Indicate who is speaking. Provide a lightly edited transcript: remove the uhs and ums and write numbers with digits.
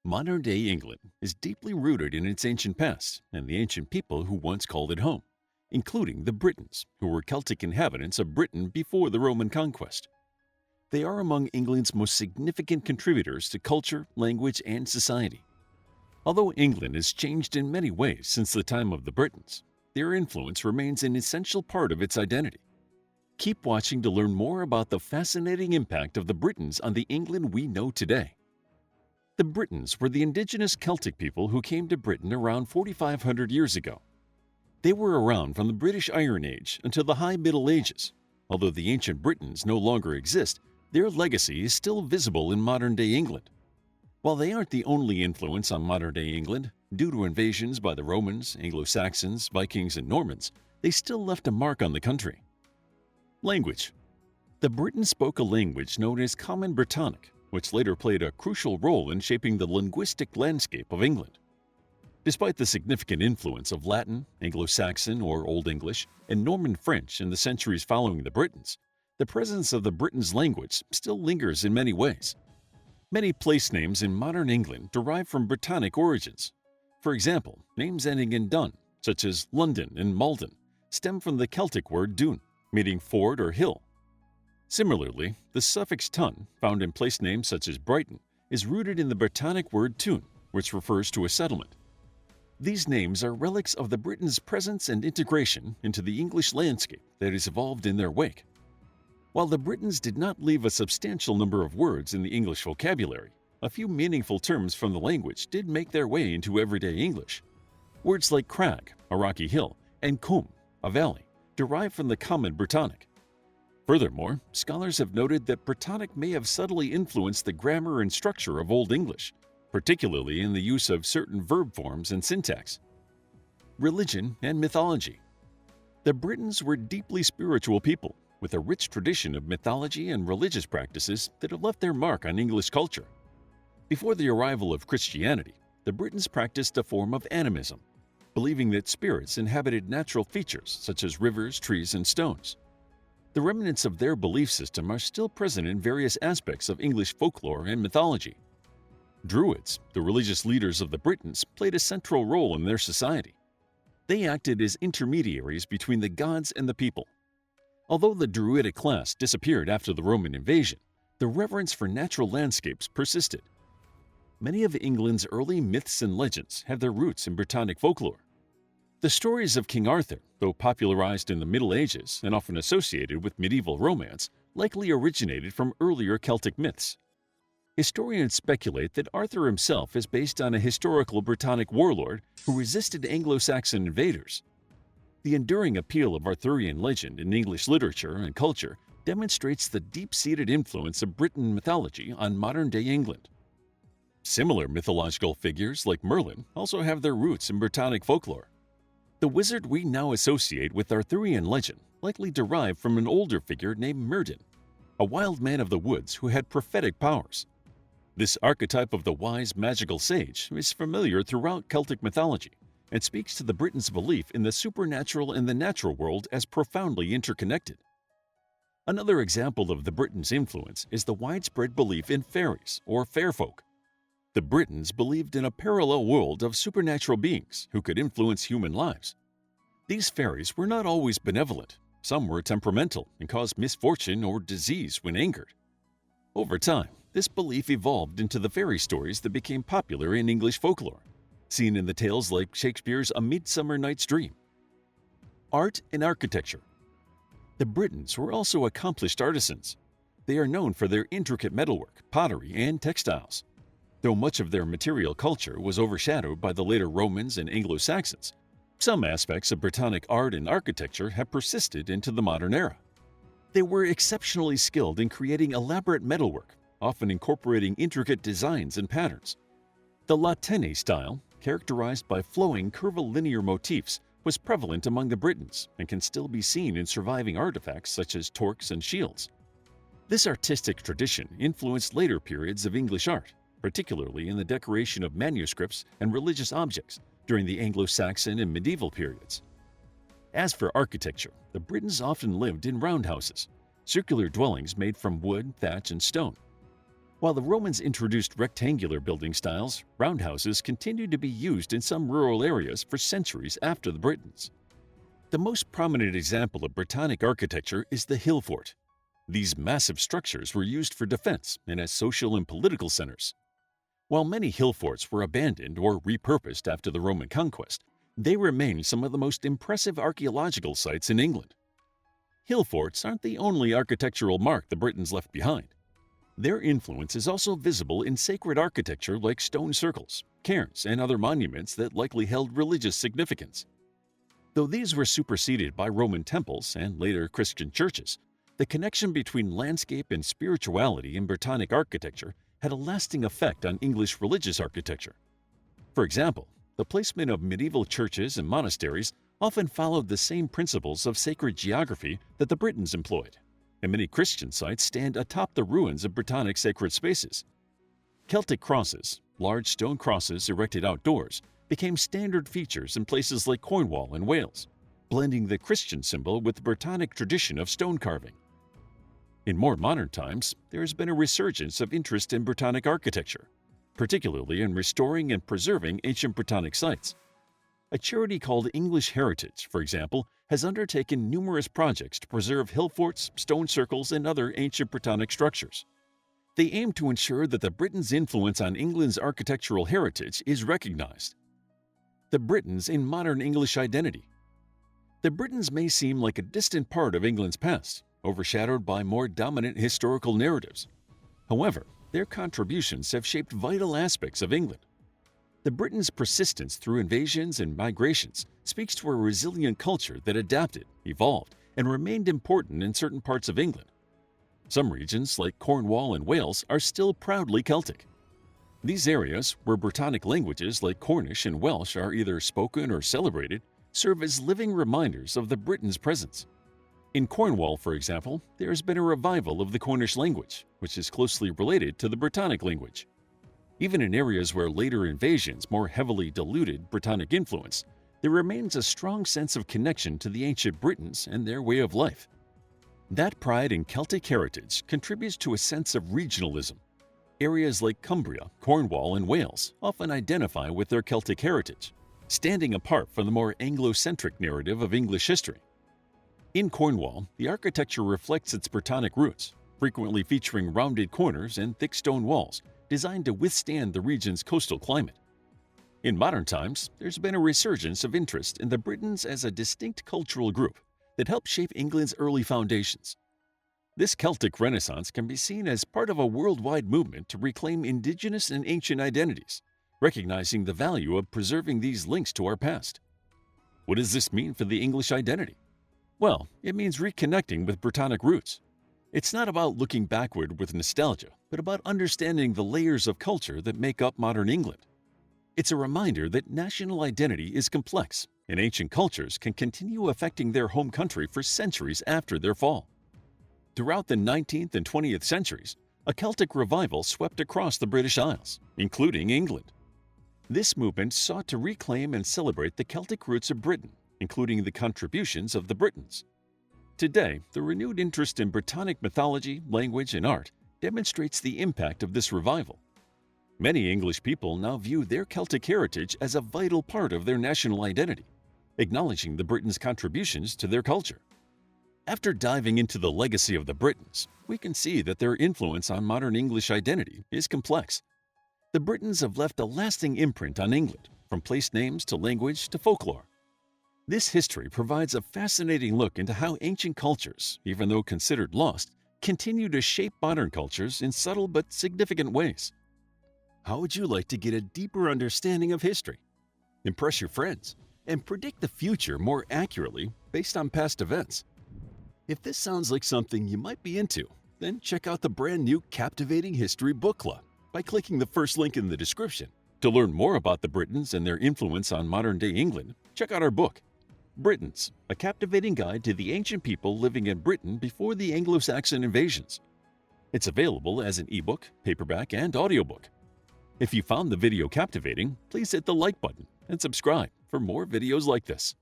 Speaker 1: Modern-day England is deeply rooted in its ancient past and the ancient people who once called it home, including the Britons, who were Celtic inhabitants of Britain before the Roman conquest. They are among England's most significant contributors to culture, language, and society. Although England has changed in many ways since the time of the Britons, their influence remains an essential part of its identity. Keep watching to learn more about the fascinating impact of the Britons on the England we know today. The Britons were the indigenous Celtic people who came to Britain around 4,500 years ago. They were around from the British Iron Age until the High Middle Ages. Although the ancient Britons no longer exist, their legacy is still visible in modern-day England. While they aren't the only influence on modern-day England, due to invasions by the Romans, Anglo-Saxons, Vikings, and Normans, they still left a mark on the country. Language. The Britons spoke a language known as Common Brittonic, which later played a crucial role in shaping the linguistic landscape of England. Despite the significant influence of Latin, Anglo-Saxon or Old English, and Norman French in the centuries following the Britons, the presence of the Britons' language still lingers in many ways. Many place names in modern England derive from Brittonic origins. For example, names ending in "dun", such as London and Malden, stem from the Celtic word dún, meaning ford or hill. Similarly, the suffix "tun", found in place names such as Brighton, is rooted in the Brittonic word tún, which refers to a settlement. These names are relics of the Britons' presence and integration into the English landscape that has evolved in their wake. While the Britons did not leave a substantial number of words in the English vocabulary, a few meaningful terms from the language did make their way into everyday English. Words like crag, a rocky hill, and combe, a valley, derive from the Common Brittonic. Furthermore, scholars have noted that Brittonic may have subtly influenced the grammar and structure of Old English, particularly in the use of certain verb forms and syntax. Religion and mythology. The Britons were deeply spiritual people, with a rich tradition of mythology and religious practices that have left their mark on English culture. Before the arrival of Christianity, the Britons practiced a form of animism, believing that spirits inhabited natural features such as rivers, trees, and stones. The remnants of their belief system are still present in various aspects of English folklore and mythology. Druids, the religious leaders of the Britons, played a central role in their society. They acted as intermediaries between the gods and the people. Although the Druidic class disappeared after the Roman invasion, the reverence for natural landscapes persisted. Many of England's early myths and legends have their roots in Brittonic folklore. The stories of King Arthur, though popularized in the Middle Ages and often associated with medieval romance, likely originated from earlier Celtic myths. Historians speculate that Arthur himself is based on a historical Brittonic warlord who resisted Anglo-Saxon invaders. The enduring appeal of Arthurian legend in English literature and culture demonstrates the deep-seated influence of Briton mythology on modern-day England. Similar mythological figures like Merlin also have their roots in Brittonic folklore. The wizard we now associate with Arthurian legend likely derived from an older figure named Merlin, a wild man of the woods who had prophetic powers. This archetype of the wise magical sage is familiar throughout Celtic mythology and speaks to the Britons' belief in the supernatural and the natural world as profoundly interconnected. Another example of the Britons' influence is the widespread belief in fairies or fairfolk. The Britons believed in a parallel world of supernatural beings who could influence human lives. These fairies were not always benevolent. Some were temperamental and caused misfortune or disease when angered. Over time, this belief evolved into the fairy stories that became popular in English folklore, seen in the tales like Shakespeare's A Midsummer Night's Dream. Art and architecture. The Britons were also accomplished artisans. They are known for their intricate metalwork, pottery, and textiles. Though much of their material culture was overshadowed by the later Romans and Anglo-Saxons, some aspects of Brittonic art and architecture have persisted into the modern era. They were exceptionally skilled in creating elaborate metalwork, often incorporating intricate designs and patterns. The Latène style, characterized by flowing curvilinear motifs, was prevalent among the Britons and can still be seen in surviving artifacts such as torques and shields. This artistic tradition influenced later periods of English art, particularly in the decoration of manuscripts and religious objects during the Anglo-Saxon and medieval periods. As for architecture, the Britons often lived in roundhouses, circular dwellings made from wood, thatch, and stone. While the Romans introduced rectangular building styles, roundhouses continued to be used in some rural areas for centuries after the Britons. The most prominent example of Brittonic architecture is the hill fort. These massive structures were used for defense and as social and political centers. While many hill forts were abandoned or repurposed after the Roman conquest, they remain some of the most impressive archaeological sites in England. Hill forts aren't the only architectural mark the Britons left behind. Their influence is also visible in sacred architecture like stone circles, cairns, and other monuments that likely held religious significance. Though these were superseded by Roman temples and later Christian churches, the connection between landscape and spirituality in Brittonic architecture had a lasting effect on English religious architecture. For example, the placement of medieval churches and monasteries often followed the same principles of sacred geography that the Britons employed, and many Christian sites stand atop the ruins of Brittonic sacred spaces. Celtic crosses, large stone crosses erected outdoors, became standard features in places like Cornwall and Wales, blending the Christian symbol with the Brittonic tradition of stone carving. In more modern times, there has been a resurgence of interest in Brittonic architecture, particularly in restoring and preserving ancient Brittonic sites. A charity called English Heritage, for example, has undertaken numerous projects to preserve hill forts, stone circles, and other ancient Brittonic structures. They aim to ensure that the Britons' influence on England's architectural heritage is recognized. The Britons in modern English identity. The Britons may seem like a distant part of England's past, overshadowed by more dominant historical narratives. However, their contributions have shaped vital aspects of England. The Britons' persistence through invasions and migrations speaks to a resilient culture that adapted, evolved, and remained important in certain parts of England. Some regions, like Cornwall and Wales, are still proudly Celtic. These areas, where Brittonic languages like Cornish and Welsh are either spoken or celebrated, serve as living reminders of the Britons' presence. In Cornwall, for example, there has been a revival of the Cornish language, which is closely related to the Brittonic language. Even in areas where later invasions more heavily diluted Brittonic influence, there remains a strong sense of connection to the ancient Britons and their way of life. That pride in Celtic heritage contributes to a sense of regionalism. Areas like Cumbria, Cornwall, and Wales often identify with their Celtic heritage, standing apart from the more Anglo-centric narrative of English history. In Cornwall, the architecture reflects its Brittonic roots, frequently featuring rounded corners and thick stone walls designed to withstand the region's coastal climate. In modern times, there's been a resurgence of interest in the Britons as a distinct cultural group that helped shape England's early foundations. This Celtic Renaissance can be seen as part of a worldwide movement to reclaim indigenous and ancient identities, recognizing the value of preserving these links to our past. What does this mean for the English identity? Well, it means reconnecting with Brittonic roots. It's not about looking backward with nostalgia, but about understanding the layers of culture that make up modern England. It's a reminder that national identity is complex, and ancient cultures can continue affecting their home country for centuries after their fall. Throughout the 19th and 20th centuries, a Celtic revival swept across the British Isles, including England. This movement sought to reclaim and celebrate the Celtic roots of Britain, including the contributions of the Britons. Today, the renewed interest in Brittonic mythology, language, and art demonstrates the impact of this revival. Many English people now view their Celtic heritage as a vital part of their national identity, acknowledging the Britons' contributions to their culture. After diving into the legacy of the Britons, we can see that their influence on modern English identity is complex. The Britons have left a lasting imprint on England, from place names to language to folklore. This history provides a fascinating look into how ancient cultures, even though considered lost, continue to shape modern cultures in subtle but significant ways. How would you like to get a deeper understanding of history, impress your friends, and predict the future more accurately based on past events? If this sounds like something you might be into, then check out the brand new Captivating History Book Club by clicking the first link in the description. To learn more about the Britons and their influence on modern-day England, check out our book, Britons, a captivating guide to the ancient people living in Britain before the Anglo-Saxon invasions. It's available as an ebook, paperback, and audiobook. If you found the video captivating, please hit the like button and subscribe for more videos like this.